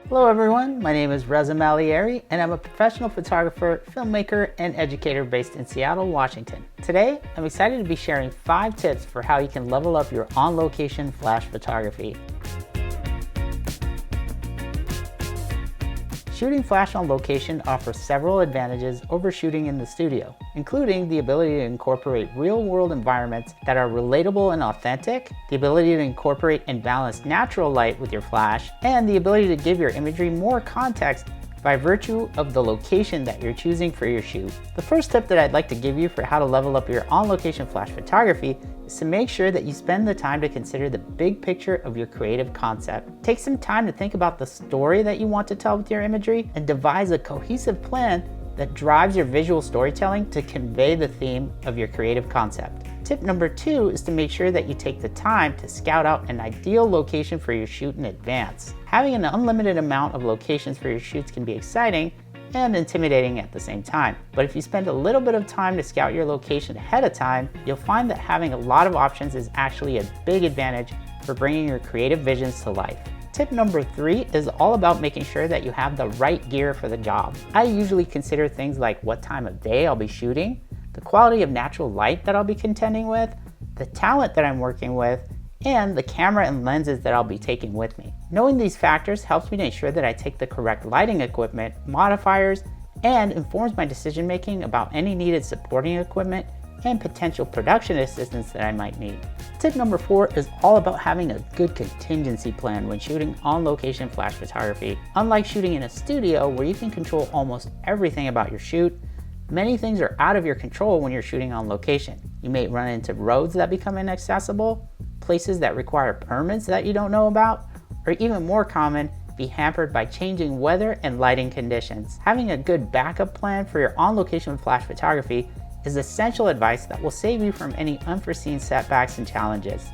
Hello everyone, my name is Reza Malayeri and I'm a professional photographer, filmmaker, and educator based in Seattle, Washington. Today, I'm excited to be sharing 5 tips for how you can level up your on-location flash photography. Shooting flash on location offers several advantages over shooting in the studio, including the ability to incorporate real-world environments that are relatable and authentic, the ability to incorporate and balance natural light with your flash, and the ability to give your imagery more context by virtue of the location that you're choosing for your shoot. The first tip that I'd like to give you for how to level up your on-location flash photography is to make sure that you spend the time to consider the big picture of your creative concept. Take some time to think about the story that you want to tell with your imagery and devise a cohesive plan that drives your visual storytelling to convey the theme of your creative concept. Tip number 2 is to make sure that you take the time to scout out an ideal location for your shoot in advance. Having an unlimited amount of locations for your shoots can be exciting and intimidating at the same time. But if you spend a little bit of time to scout your location ahead of time, you'll find that having a lot of options is actually a big advantage for bringing your creative visions to life. Tip number 3 is all about making sure that you have the right gear for the job. I usually consider things like what time of day I'll be shooting, the quality of natural light that I'll be contending with, the talent that I'm working with, and the camera and lenses that I'll be taking with me. Knowing these factors helps me to ensure that I take the correct lighting equipment, modifiers, and informs my decision making about any needed supporting equipment and potential production assistance that I might need. Tip number 4 is all about having a good contingency plan when shooting on-location flash photography. Unlike shooting in a studio where you can control almost everything about your shoot, many things are out of your control when you're shooting on location. You may run into roads that become inaccessible, places that require permits that you don't know about, or even more common, be hampered by changing weather and lighting conditions. Having a good backup plan for your on-location flash photography is essential advice that will save you from any unforeseen setbacks and challenges.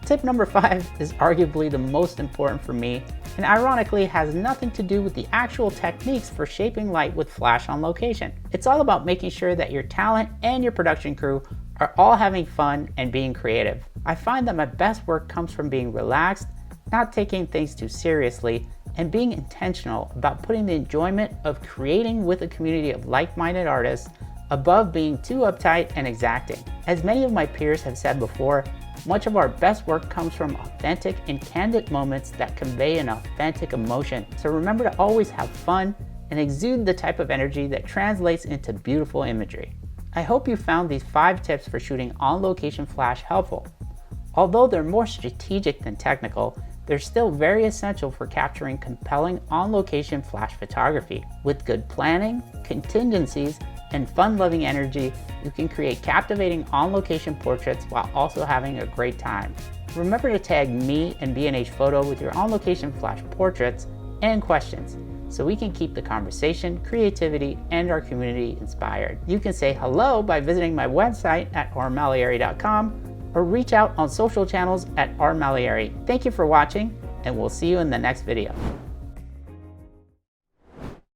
Tip number 5 is arguably the most important for me, and ironically has nothing to do with the actual techniques for shaping light with flash on location. It's all about making sure that your talent and your production crew are all having fun and being creative. I find that my best work comes from being relaxed, not taking things too seriously, and being intentional about putting the enjoyment of creating with a community of like-minded artists above being too uptight and exacting. As many of my peers have said before, much of our best work comes from authentic and candid moments that convey an authentic emotion. So remember to always have fun and exude the type of energy that translates into beautiful imagery. I hope you found these 5 tips for shooting on-location flash helpful. Although they're more strategic than technical, they're still very essential for capturing compelling on-location flash photography. With good planning, contingencies, and fun-loving energy, you can create captivating on-location portraits while also having a great time. Remember to tag me and B&H Photo with your on-location flash portraits and questions so we can keep the conversation, creativity, and our community inspired. You can say hello by visiting my website at rmalayeri.com or reach out on social channels at rmalayeri. Thank you for watching, and we'll see you in the next video.